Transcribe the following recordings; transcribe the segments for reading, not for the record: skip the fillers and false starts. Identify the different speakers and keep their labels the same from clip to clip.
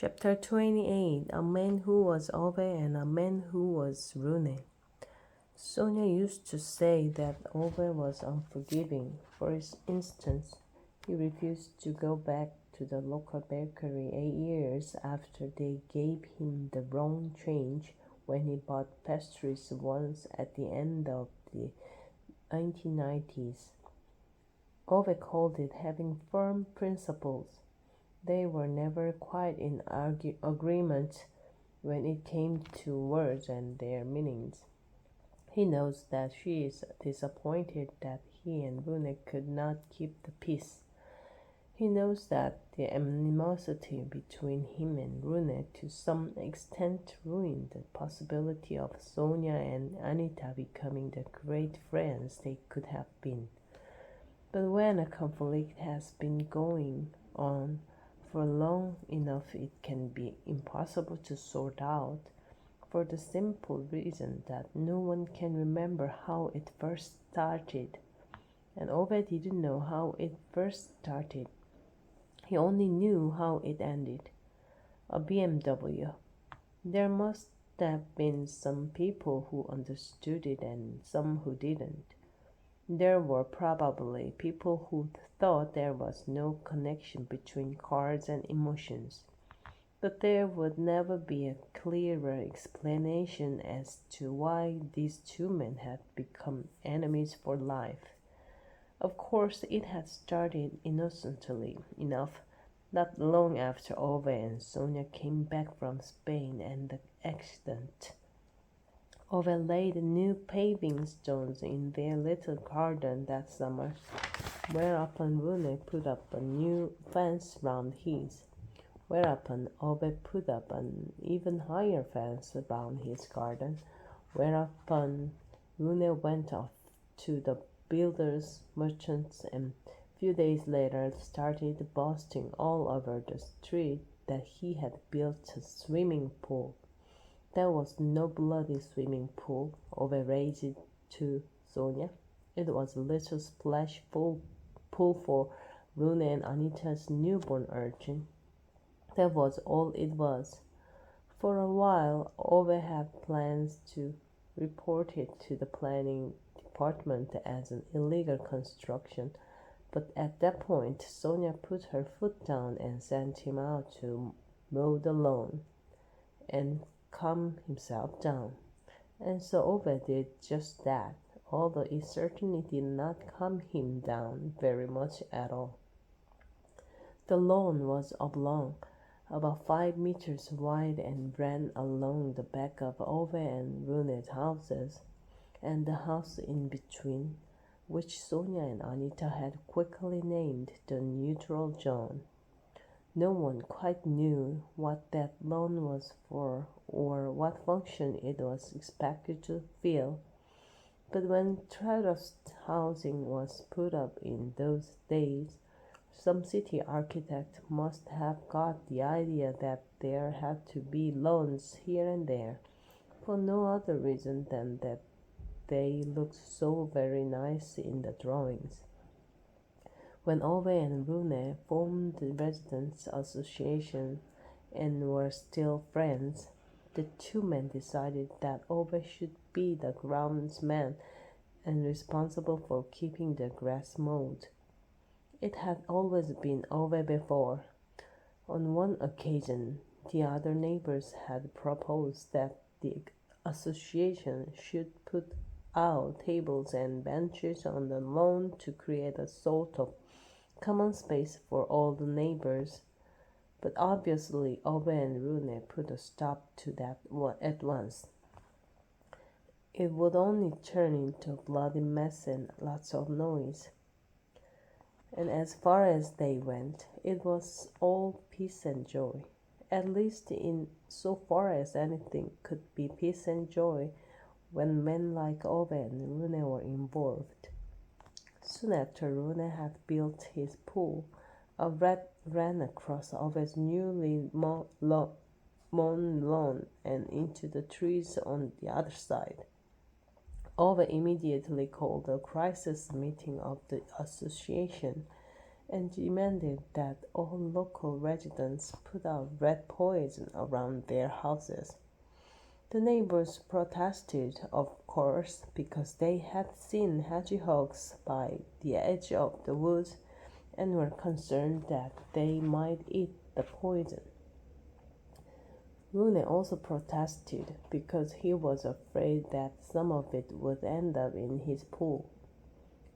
Speaker 1: Chapter 28. A Man Who Was Ove and a Man Who Was Rune. Sonia used to say that Ove was unforgiving. For instance, he refused to go back to the local bakery 8 years after they gave him the wrong change when he bought pastries once at the end of the 1990s. Ove called it having firm principles. They were never quite in agreement when it came to words and their meanings. He knows that she is disappointed that he and Rune could not keep the peace. He knows that the animosity between him and Rune to some extent ruined the possibility of Sonia and Anita becoming the great friends they could have been. But when a conflict has been going on for long enough, it can be impossible to sort out, for the simple reason that no one can remember how it first started. And Ove didn't know how it first started. He only knew how it ended. A BMW. There must have been some people who understood it and some who didn't. There were probably people who thought there was no connection between cars and emotions, but there would never be a clearer explanation as to why these two men had become enemies for life. Of course, it had started innocently enough not long after Ove and Sonia came back from Spain and the accident. Ove laid new paving stones in their little garden that summer, whereupon Rune put up a new fence round his, whereupon Ove put up an even higher fence round his garden, whereupon Rune went off to the builders, merchants, and few days later started boasting all over the street that he had built a swimming pool. That was no bloody swimming pool, Ove raised it to Sonia. It was a little splash pool for Rune and Anita's newborn urchin. That was all it was. For a while, Ove had plans to report it to the planning department as an illegal construction, but at that point, Sonia put her foot down and sent him out to mow the lawn and calm himself down. And so Ove did just that, although it certainly did not calm him down very much at all. The lawn was oblong, about 5 meters wide, and ran along the back of Ove and Rune's houses, and the house in between, which Sonia and Anita had quickly named the Neutral Zone. No one quite knew what that lawn was for or what function it was expected to fill, but when terraced housing was put up in those days, some city architect must have got the idea that there had to be lawns here and there, for no other reason than that they looked so very nice in the drawings. When Ove and Rune formed the Residents' Association and were still friends, the two men decided that Ove should be the groundsman and responsible for keeping the grass mowed. It had always been Ove before. On one occasion, the other neighbors had proposed that the association should put out tables and benches on the lawn to create a sort of common space for all the neighbors, but obviously Ove and Rune put a stop to that at once. It would only turn into a bloody mess and lots of noise. And as far as they went, it was all peace and joy, at least in so far as anything could be peace and joy when men like Ove and Rune were involved. Soon after Rune had built his pool, a rat ran across Ove's newly mown lawn and into the trees on the other side. Ove immediately called a crisis meeting of the association and demanded that all local residents put out rat poison around their houses. The neighbors protested, of course, because they had seen hedgehogs by the edge of the woods and were concerned that they might eat the poison. Rune also protested because he was afraid that some of it would end up in his pool.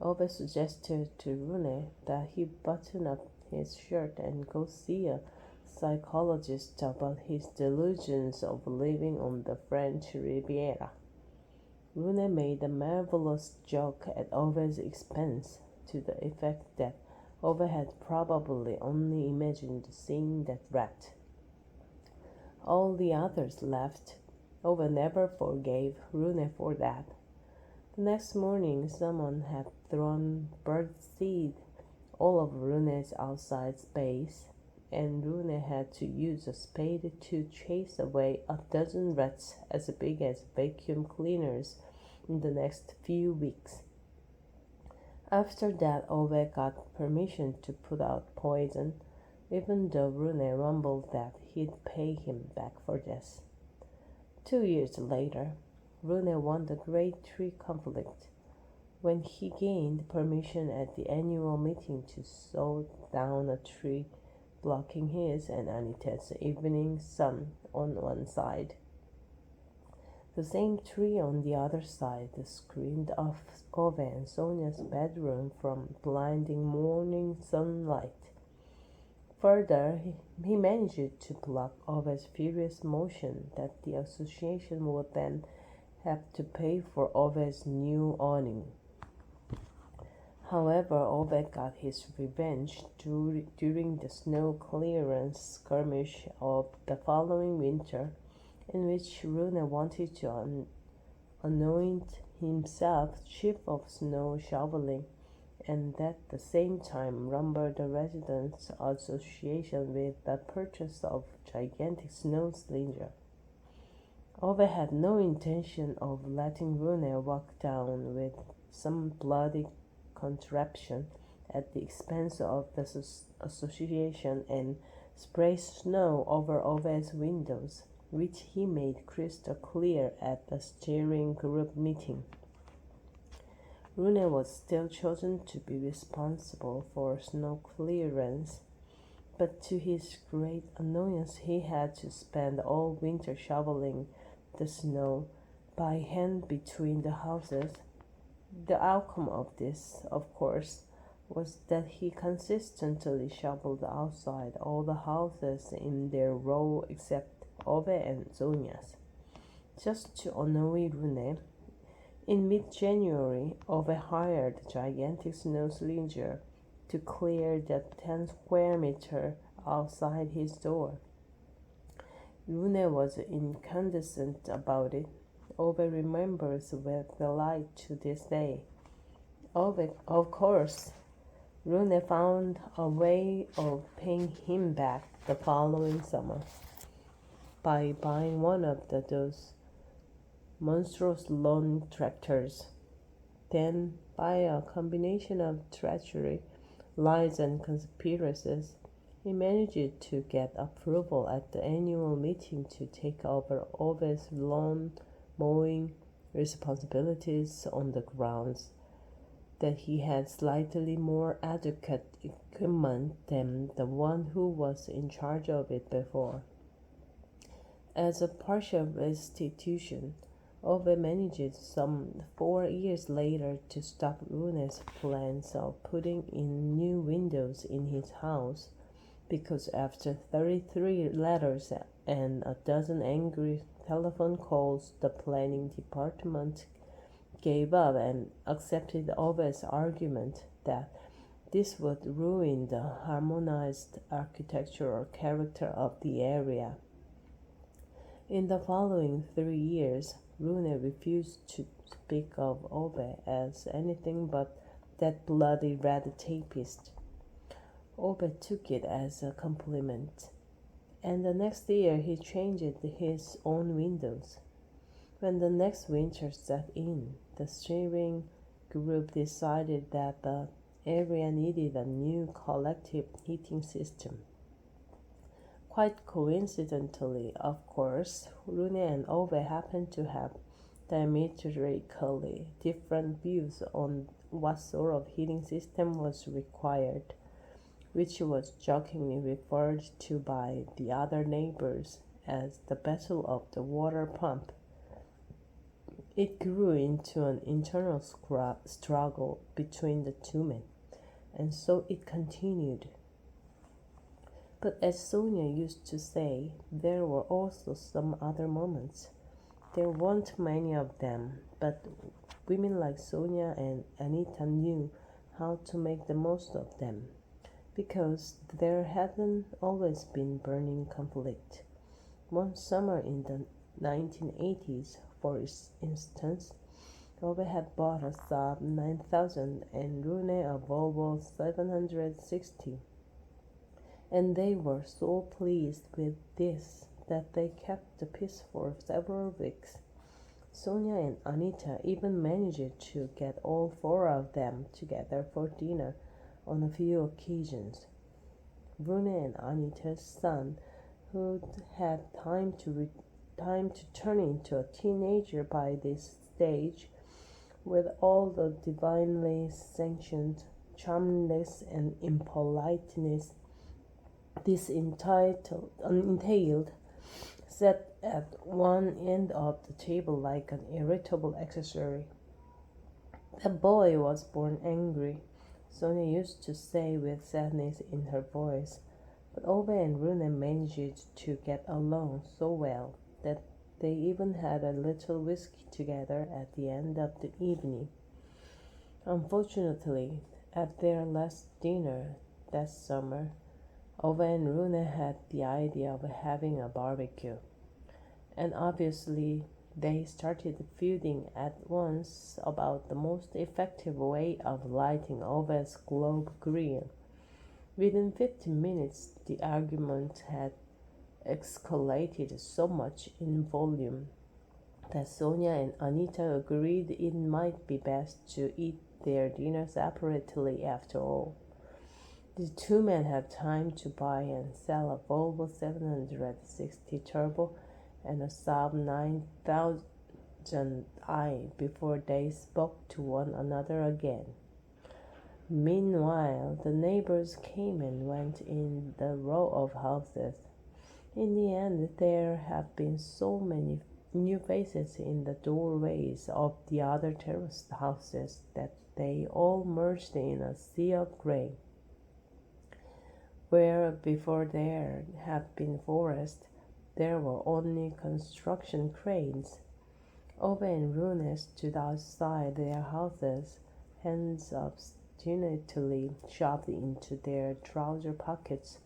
Speaker 1: Ove suggested to Rune that he button up his shirt and go see a psychologist about his delusions of living on the French Riviera. Rune made a marvelous joke at Ove's expense, to the effect that Ove had probably only imagined seeing that rat. All the others laughed. Ove never forgave Rune for that. The next morning, someone had thrown birdseed all over Rune's outside space, and Rune had to use a spade to chase away a dozen rats as big as vacuum cleaners in the next few weeks. After that, Ove got permission to put out poison, even though Rune rumbled that he'd pay him back for this. 2 years later, Rune won the Great Tree Conflict when he gained permission at the annual meeting to saw down a tree blocking his and Anita's evening sun on one side. The same tree on the other side screened off Ove and Sonia's bedroom from blinding morning sunlight. Further, he managed to block Ove's furious motion that the association would then have to pay for Ove's new awning. However, Ove got his revenge during the snow clearance skirmish of the following winter, in which Rune wanted to anoint himself chief of snow shoveling, and at the same time lumber the residents' association with the purchase of gigantic snow slinger. Ove had no intention of letting Rune walk down with some bloody contraption at the expense of the association and spray snow over Ove's windows, which he made crystal clear at the steering group meeting. Rune was still chosen to be responsible for snow clearance, but to his great annoyance he had to spend all winter shoveling the snow by hand between the houses. The outcome of this, of course, was that he consistently shoveled outside all the houses in their row except Ove and Sonia's. Just to annoy Rune, in mid-January, Ove hired a gigantic snow slinger to clear the 10 square meter outside his door. Rune was incandescent about it. Ove remembers with delight to this day. Of course, Rune found a way of paying him back the following summer by buying one of those monstrous lawn tractors. Then, by a combination of treachery, lies, and conspiracies, he managed to get approval at the annual meeting to take over Ove's lawn mowing responsibilities on the grounds that he had slightly more adequate equipment than the one who was in charge of it before. As a partial restitution, Ove managed some 4 years later to stop Rune's plans of putting in new windows in his house, because after 33 letters and a dozen angry telephone calls, the planning department gave up and accepted Ove's argument that this would ruin the harmonized architectural character of the area. In the following 3 years, Rune refused to speak of Ove as anything but that bloody red tapist. Ove took it as a compliment, and the next year he changed his own windows. When the next winter set in, the steering group decided that the area needed a new collective heating system. Quite coincidentally, of course, Rune and Ove happened to have diametrically different views on what sort of heating system was required, which was jokingly referred to by the other neighbors as the battle of the water pump. It grew into an internal struggle between the two men, and so it continued. But as Sonia used to say, there were also some other moments. There weren't many of them, but women like Sonia and Anita knew how to make the most of them, because there hadn't always been burning conflict. One summer in the 1980s, for instance, Ove had bought a Saab 9000 and Rune a Volvo 760, and they were so pleased with this that they kept the peace for several weeks. Sonia and Anita even managed to get all four of them together for dinner on a few occasions. Rune and Anita's son, who'd had time to turn into a teenager by this stage, with all the divinely sanctioned charmless and impoliteness this entailed, sat at one end of the table like an irritable accessory. The boy was born angry, Sonia used to say with sadness in her voice, but Ove and Rune managed to get along so well that they even had a little whiskey together at the end of the evening. Unfortunately, at their last dinner that summer, Ove and Rune had the idea of having a barbecue, and obviously they started feuding at once about the most effective way of lighting Ove's globe green. Within 15 minutes, the argument had escalated so much in volume that Sonia and Anita agreed it might be best to eat their dinner separately after all. The two men had time to buy and sell a Volvo 760 Turbo and a Saab 9000i before they spoke to one another again. Meanwhile, the neighbors came and went in the row of houses. In the end, there have been so many new faces in the doorways of the other terraced houses that they all merged in a sea of gray. Where before there had been forest, there were only construction cranes. Ove and Rune stood outside their houses, hands obstinately shoved into their trouser pockets,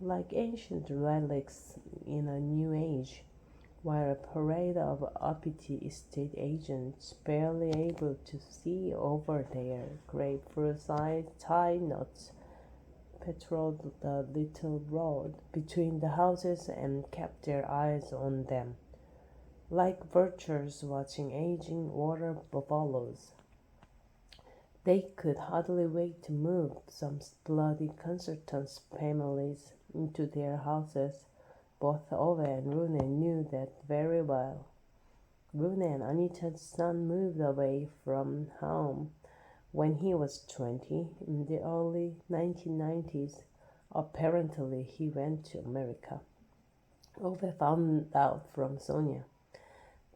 Speaker 1: like ancient relics in a new age, while a parade of uppity estate agents, barely able to see over their grapefruit-sized tie knots, patrolled the little road between the houses and kept their eyes on them, like vultures watching aging water buffaloes. They could hardly wait to move some bloody consultants' families into their houses. Both Ove and Rune knew that very well. Rune and Anita's son moved away from home when he was 20 in the early 1990s. Apparently, he went to America. Ove found out from Sonia.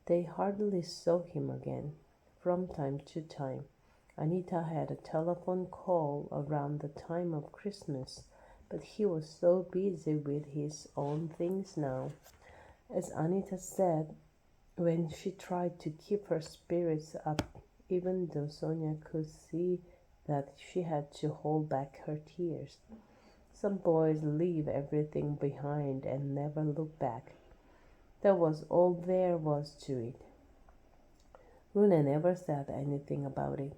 Speaker 1: They hardly saw him again. From time to time, Anita had a telephone call around the time of Christmas, but he was so busy with his own things now. As Anita said, when she tried to keep her spirits up, even though Sonia could see that she had to hold back her tears. Some boys leave everything behind and never look back. That was all there was to it. Rune never said anything about it,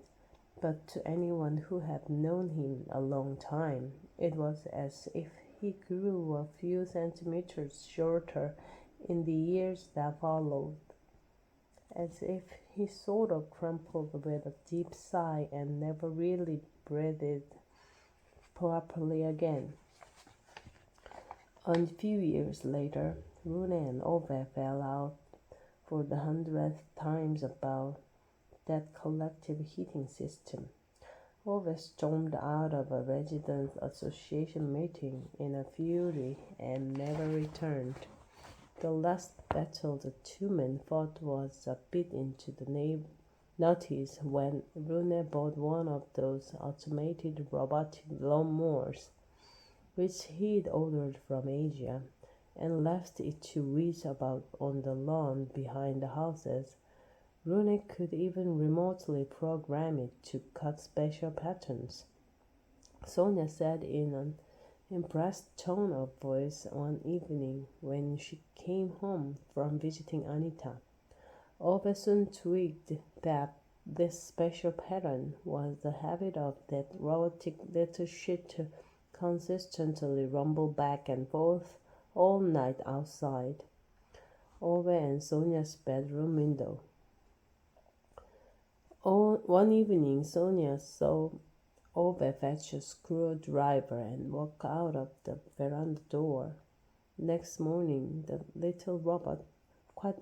Speaker 1: but to anyone who had known him a long time, it was as if he grew a few centimeters shorter in the years that followed, as if he sort of crumpled with a deep sigh and never really breathed properly again. A few years later, Rune and Ove fell out for the 100th time about that collective heating system. Ove stormed out of a residents' association meeting in a fury and never returned. The last battle the two men fought was a bit into the noughties when Rune bought one of those automated robotic lawnmowers, which he'd ordered from Asia, and left it to whiz about on the lawn behind the houses. Rune could even remotely program it to cut special patterns. Sonia said in an impressed tone of voice one evening when she came home from visiting Anita. Ove soon twigged that this special pattern was the habit of that robotic little shit to consistently rumble back and forth all night outside Ove and Sonia's bedroom window. One evening, Sonia saw Ove fetch a screwdriver and walk out of the veranda door. Next morning, the little robot, quite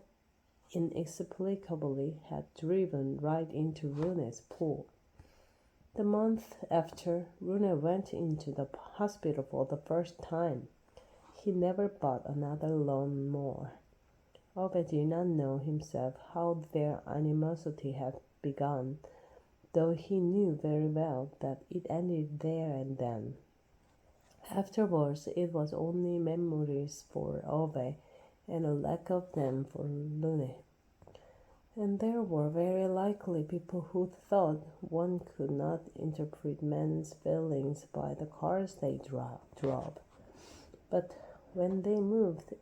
Speaker 1: inexplicably, had driven right into Rune's pool. The month after, Rune went into the hospital for the first time. He never bought another lawnmower. Ove did not know himself how their animosity had begun, though he knew very well that it ended there and then. Afterwards, it was only memories for Ove and a lack of them for Rune. And there were very likely people who thought one could not interpret men's feelings by the cars they drove. But when they moved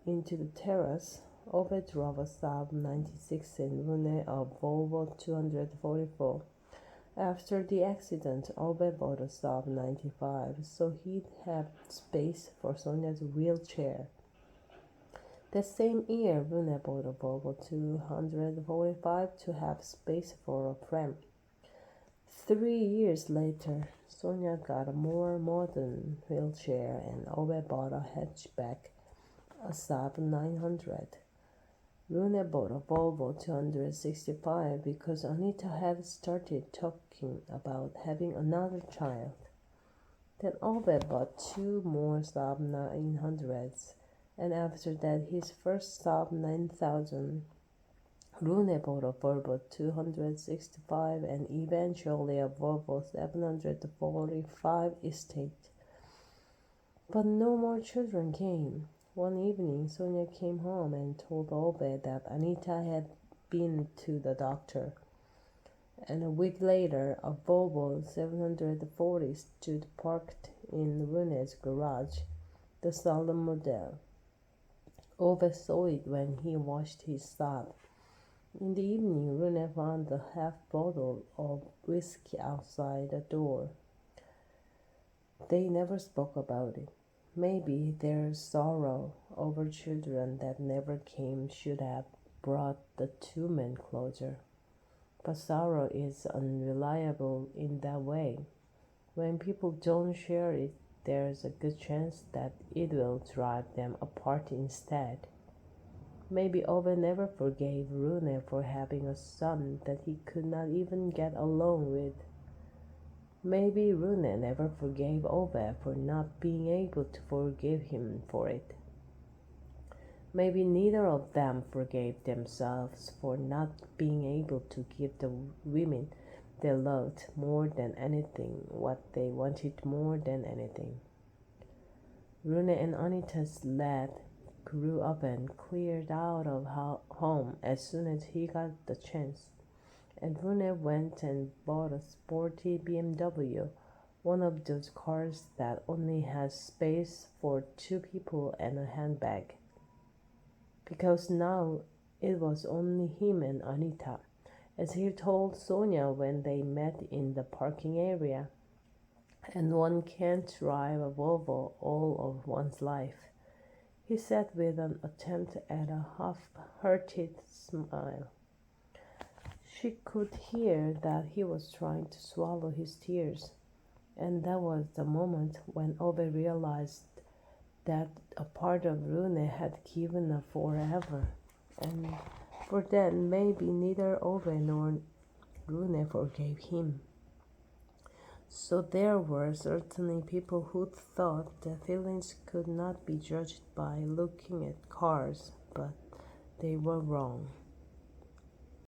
Speaker 1: into the terrace, Ove drove a Saab 96 and Rune a Volvo 244. After the accident, Ove bought a Saab 95 so he'd have space for Sonia's wheelchair. That same year, Rune bought a Volvo 245 to have space for a pram. 3 years later, Sonia got a more modern wheelchair and Ove bought a hatchback, a Saab 900. Rune bought a Volvo 265 because Anita had started talking about having another child. Then Ove bought 2 more Saab 900s, and after that his first Saab 9000. Rune bought a Volvo 265 and eventually a Volvo 745 estate. But no more children came. One evening, Sonia came home and told Ove that Anita had been to the doctor. And a week later, a Volvo 740 stood parked in Rune's garage, the Salon model. Ove saw it when he washed his Saab. In the evening, Rune found a half bottle of whiskey outside the door. They never spoke about it. Maybe their sorrow over children that never came should have brought the two men closer. But sorrow is unreliable in that way. When people don't share it, there's a good chance that it will drive them apart instead. Maybe Ove never forgave Rune for having a son that he could not even get along with. Maybe Rune never forgave Ove for not being able to forgive him for it. Maybe neither of them forgave themselves for not being able to give the women they loved more than anything what they wanted more than anything. Rune and Anita's lad grew up and cleared out of home as soon as he got the chance. And Rune went and bought a sporty BMW, one of those cars that only has space for 2 people and a handbag. Because now it was only him and Anita, as he told Sonia when they met in the parking area. And one can't drive a Volvo all of one's life, he said with an attempt at a half-hearted smile. She could hear that he was trying to swallow his tears, and that was the moment when Ove realized that a part of Rune had given up forever. And for then, maybe neither Ove nor Rune forgave him. So there were certainly people who thought that feelings could not be judged by looking at cars, but they were wrong.